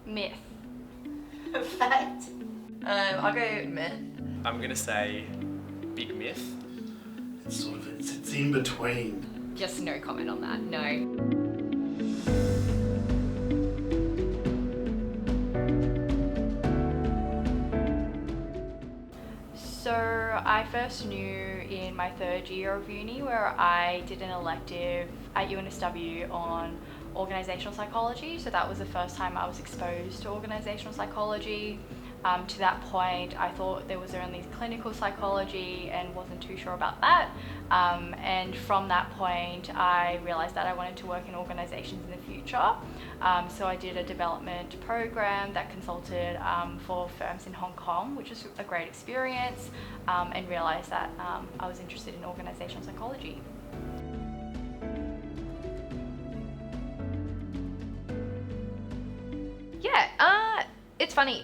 Myth. Fact. I'll go myth. I'm going to say big myth. It's in between. Just no comment on that, no. So I first knew in my third year of uni where I did an elective at UNSW on organisational psychology. So that was the first time I was exposed to organisational psychology. To that point, I thought there was only clinical psychology and wasn't too sure about that. And from that point, I realised that I wanted to work in organisations in the future. So I did a development program that consulted for firms in Hong Kong, which was a great experience, and realised that I was interested in organisational psychology. It's funny,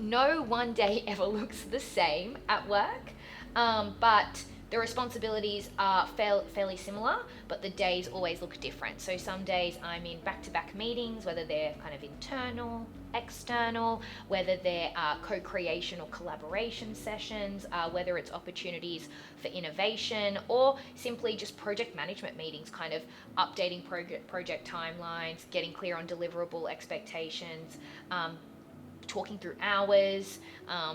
no one day ever looks the same at work, but the responsibilities are fairly similar, but the days always look different. So some days I'm in back-to-back meetings, whether they're kind of internal, external, whether they're co-creation or collaboration sessions, whether it's opportunities for innovation, or simply just project management meetings, kind of updating project timelines, getting clear on deliverable expectations, talking through hours,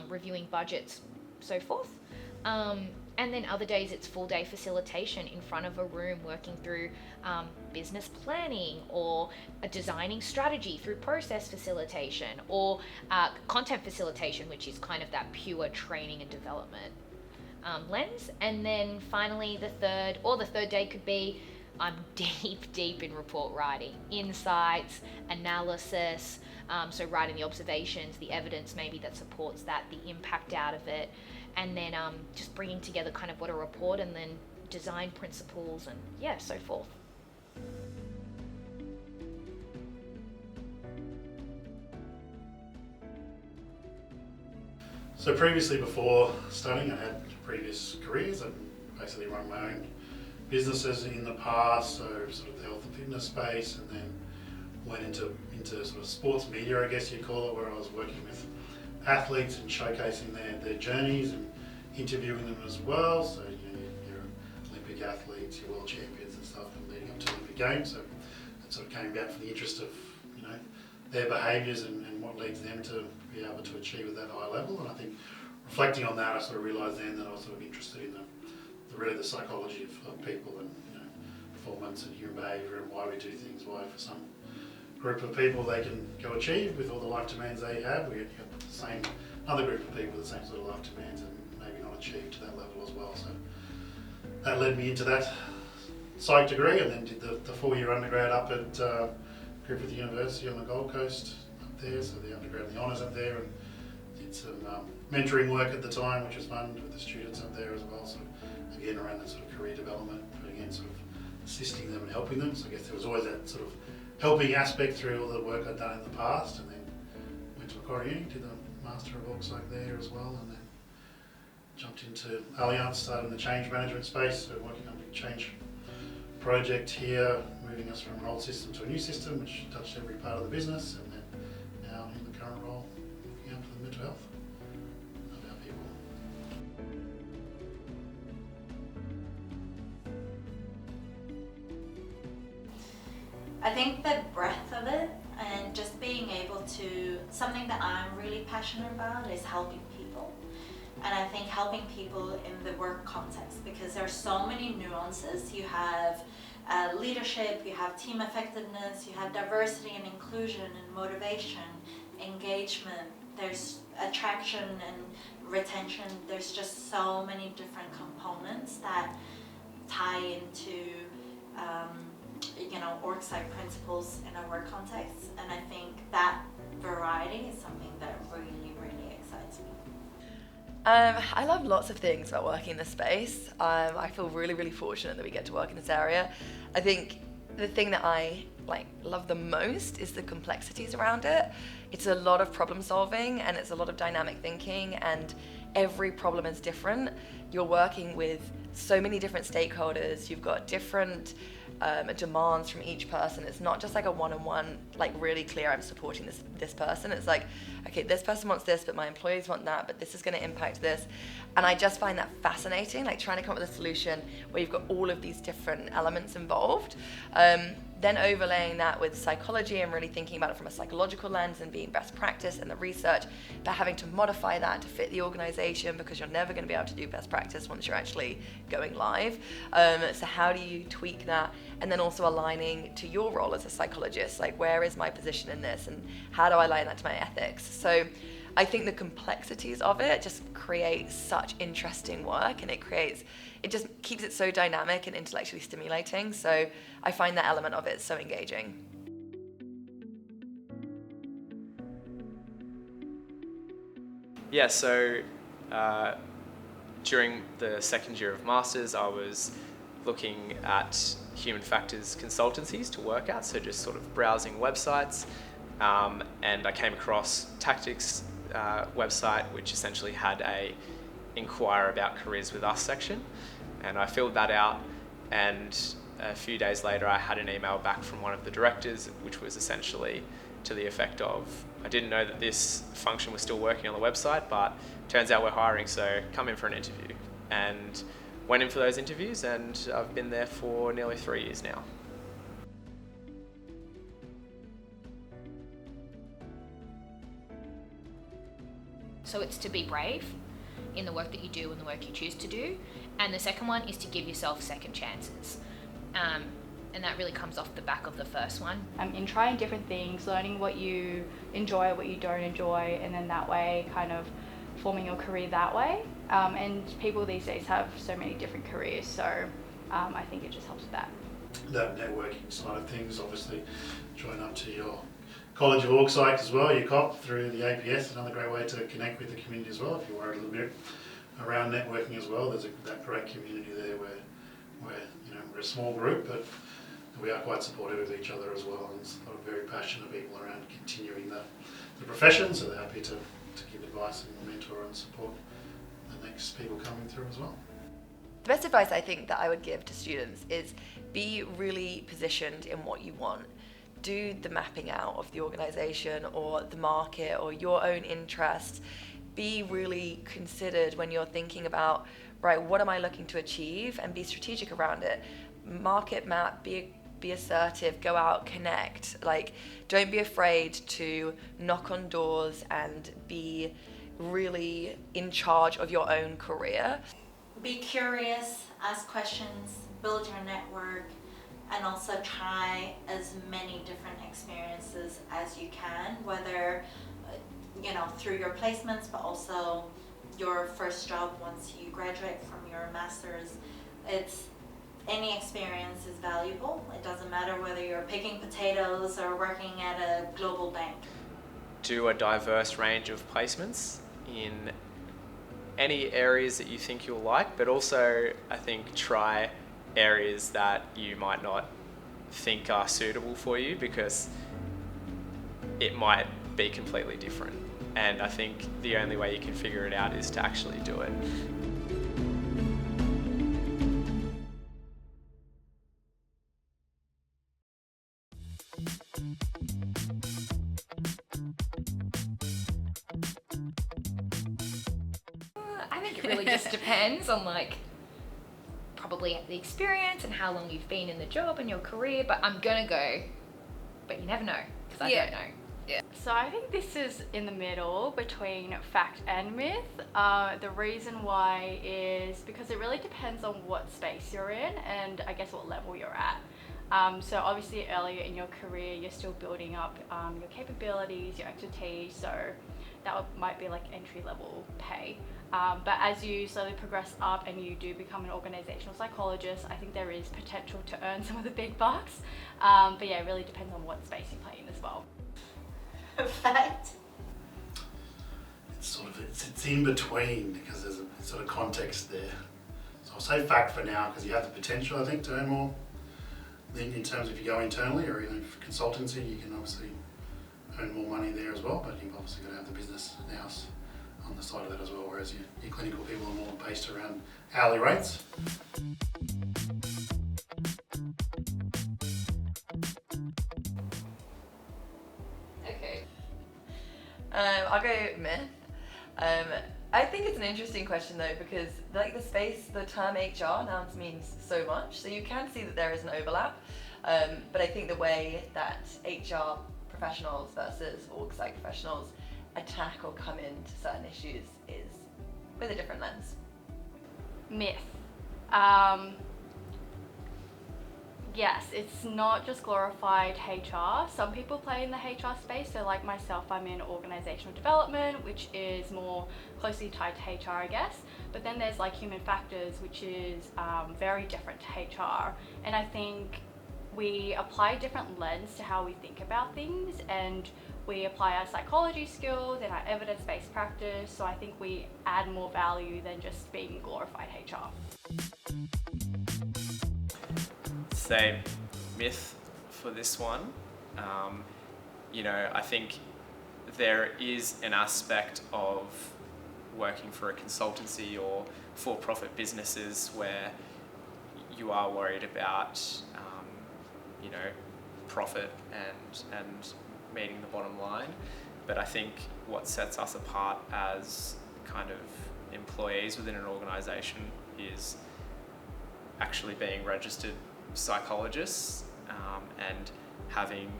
reviewing budgets, so forth. And then other days it's full day facilitation in front of a room, working through business planning or designing strategy through process facilitation, or content facilitation, which is kind of that pure training and development lens. And then finally the third day could be I'm deep in report writing, insights, analysis, so writing the observations, the evidence maybe that supports that, the impact out of it, and then just bringing together kind of what a report and then design principles and so forth. So previously, before studying, I had previous careers and basically run my own businesses in the past, so sort of the health and fitness space, and then went into sort of sports media, I guess you'd call it, where I was working with athletes and showcasing their journeys and interviewing them as well. So your Olympic athletes, your world champions and stuff, and leading up to Olympic Games. So it sort of came about from the interest of their behaviours and what leads them to be able to achieve at that high level. And I think reflecting on that, I sort of realised then that I was sort of interested in the psychology of people and performance and human behaviour and why we do things, why for some group of people they can go achieve with all the life demands they have. We have the same other group of people with the same sort of life demands and maybe not achieve to that level as well. So that led me into that psych degree, and then did the 4-year undergrad up at Griffith University on the Gold Coast up there. So the undergrad and the honours up there, and did some mentoring work at the time, which was fun with the students up there as well. So again, around that sort of career development, but again, sort of assisting them and helping them. So I guess there was always that sort of helping aspect through all the work I'd done in the past, and then went to Macquarie University, did the Master of Organisational Psychology there as well, and then jumped into Allianz, started in the change management space, so working on a big change project here, moving us from an old system to a new system, which touched every part of the business, and then now in the current role, looking after the mental health of our people. I think the breadth of it and just being able to, something that I'm really passionate about is helping people. And I think helping people in the work context, because there are so many nuances. You have leadership, you have team effectiveness, you have diversity and inclusion and motivation, engagement, there's attraction and retention. There's just so many different components that tie into org psych principles in a work context, and I think that variety is something that really, really excites me. I love lots of things about working in this space. I feel really, really fortunate that we get to work in this area. I think the thing that I love the most is the complexities around it. It's a lot of problem solving and it's a lot of dynamic thinking, and every problem is different. You're working with so many different stakeholders. You've got different demands from each person. It's not just like a one-on-one, like really clear, I'm supporting this person. It's like, okay, this person wants this, but my employees want that, but this is going to impact this. And I just find that fascinating, like trying to come up with a solution where you've got all of these different elements involved. Then overlaying that with psychology and really thinking about it from a psychological lens and being best practice and the research, but having to modify that to fit the organization, because you're never going to be able to do best practice once you're actually going live. So how do you tweak that? And then also aligning to your role as a psychologist, like where is my position in this and how do I align that to my ethics? So I think the complexities of it just create such interesting work, and it just keeps it so dynamic and intellectually stimulating. So I find that element of it so engaging. Yeah, so during the second year of Masters, I was looking at human factors consultancies to work at, so just sort of browsing websites, and I came across Tactics website, which essentially had a inquire about careers with us section, and I filled that out, and a few days later I had an email back from one of the directors, which was essentially to the effect of, I didn't know that this function was still working on the website, but turns out we're hiring, so come in for an interview. And went in for those interviews, and I've been there for nearly 3 years now. So it's to be brave in the work that you do and the work you choose to do. And the second one is to give yourself second chances. And that really comes off the back of the first one. In trying different things, learning what you enjoy, what you don't enjoy, and then that way kind of forming your career that way. And people these days have so many different careers, so I think it just helps with that. That networking side of things, obviously, join up to your College of Org Psych as well, your COP through the APS, another great way to connect with the community as well. If you worry a little bit around networking as well, there's that great community there where we're a small group, but we are quite supportive of each other as well, and there's a lot of very passionate people around continuing the profession, so they're happy to give advice and mentor and support the next people coming through as well. The best advice I think that I would give to students is be really positioned in what you want. Do the mapping out of the organisation or the market or your own interests. Be really considered when you're thinking about, right, what am I looking to achieve, and be strategic around it. Market map, be assertive, go out, connect. Like, don't be afraid to knock on doors and be really in charge of your own career. Be curious, ask questions, build your network, and also try as many different experiences as you can, whether through your placements, but also your first job once you graduate from your master's. Any experience is valuable. It doesn't matter whether you're picking potatoes or working at a global bank. Do a diverse range of placements in any areas that you think you'll like, but also I think try areas that you might not think are suitable for you, because it might be completely different. And I think the only way you can figure it out is to actually do it. I think it really just depends on probably the experience and how long you've been in the job and your career, but I'm gonna go, but you never know, because I don't know. Yeah. So I think this is in the middle between fact and myth. The reason why is because it really depends on what space you're in and I guess what level you're at. So obviously earlier in your career you're still building up your capabilities, your expertise, so that might be like entry level pay. But as you slowly progress up and you do become an organisational psychologist, I think there is potential to earn some of the big bucks. But yeah, it really depends on what space you play in as well. Fact. It's in between, because there's a sort of context there. So I'll say fact for now, because you have the potential, I think, to earn then in terms of if you go internally or even for consultancy, you can obviously earn more money there as well, but you've obviously got to have the business house on the side of that as well, whereas your clinical people are more based around hourly rates. Okay. I'll go myth. I think it's an interesting question though, because like the term HR now means so much, so you can see that there is an overlap. But I think the way that HR professionals versus org psych professionals attack or come into certain issues is with a different lens. Myth. Yes, it's not just glorified HR. Some people play in the HR space, so like myself, I'm in organisational development, which is more closely tied to HR, I guess. But then there's like human factors, which is very different to HR. And I think we apply a different lens to how we think about things, and we apply our psychology skills and our evidence-based practice. So I think we add more value than just being glorified HR. Same myth for this one. I think there is an aspect of working for a consultancy or for-profit businesses where you are worried about, profit and meeting the bottom line. But I think what sets us apart as kind of employees within an organisation is actually being registered psychologists and having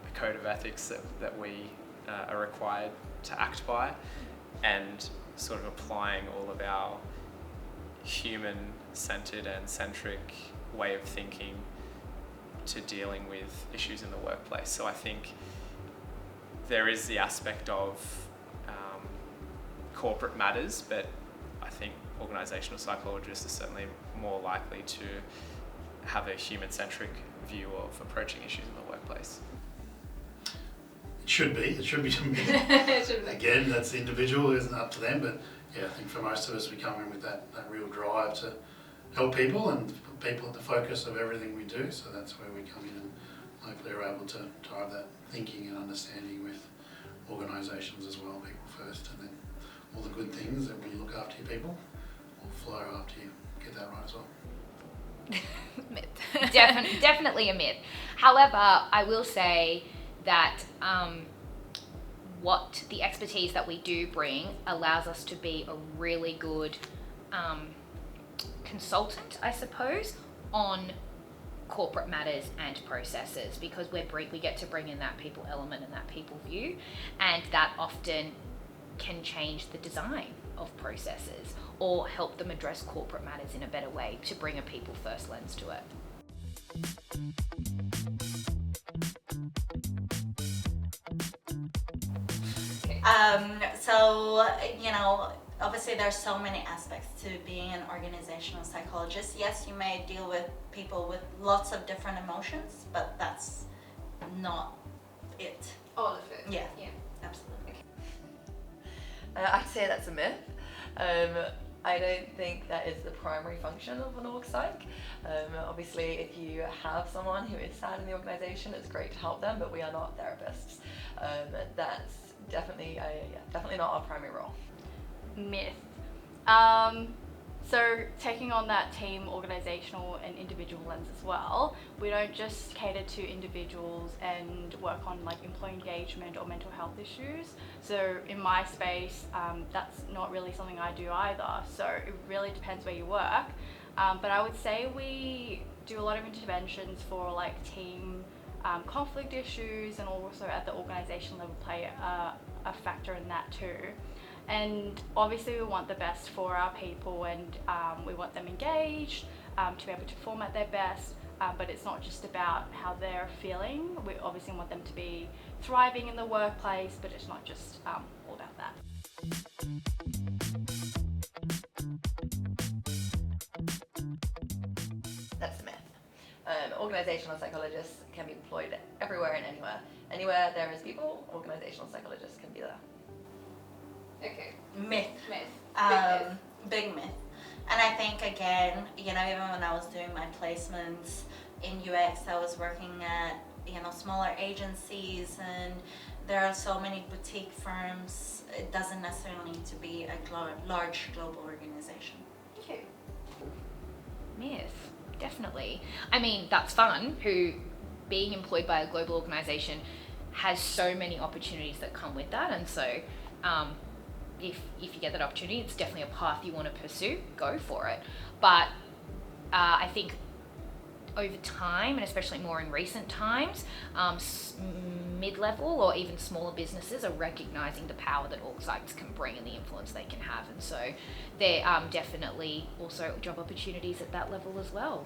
a code of ethics that we are required to act by, and sort of applying all of our human-centred and centric way of thinking to dealing with issues in the workplace. So I think there is the aspect of corporate matters, but I think organisational psychologists are certainly more likely to have a human-centric view of approaching issues in the workplace. It should be Again, that's individual, isn't up to them, but yeah, I think for most of us we come in with that real drive to help people and put people at the focus of everything we do, so that's where we come in and hopefully are able to drive that thinking and understanding with organisations as well, people first, and then all the good things that when you look after your people will flow after you get that right as well. Myth. Definitely a myth. However, I will say that what the expertise that we do bring allows us to be a really good consultant, I suppose, on corporate matters and processes, because we get to bring in that people element and that people view, and that often can change the design of processes or help them address corporate matters in a better way to bring a people first lens to it. So, obviously there's so many aspects to being an organizational psychologist. Yes, you may deal with people with lots of different emotions, but that's not it. All of it. Yeah. Yeah. Absolutely. I'd say that's a myth. I don't think that is the primary function of an org psych. Obviously, if you have someone who is sad in the organisation, it's great to help them, but we are not therapists. That's definitely not our primary role. Myth. So taking on that team, organisational and individual lens as well, we don't just cater to individuals and work on like employee engagement or mental health issues. So in my space, that's not really something I do either. So it really depends where you work. But I would say we do a lot of interventions for like team conflict issues, and also at the organisation level play a factor in that too. And obviously we want the best for our people, and we want them engaged, to be able to perform at their best, but it's not just about how they're feeling. We obviously want them to be thriving in the workplace, but it's not just all about that. That's a myth. Organisational psychologists can be employed everywhere and anywhere. Anywhere there is people, organisational psychologists can be there. Okay. Myth. Myth. Big myth. And I think again, even when I was doing my placements, in UX, I was working at smaller agencies, and there are so many boutique firms. It doesn't necessarily need to be a large global organization. Okay. Yes, definitely. I mean, that's fun. Being employed by a global organization has so many opportunities that come with that, and so if you get that opportunity, it's definitely a path you want to pursue. Go for it. But I think over time, and especially more in recent times, mid-level or even smaller businesses are recognizing the power that org psychs can bring and the influence they can have, and so there are definitely also job opportunities at that level as well.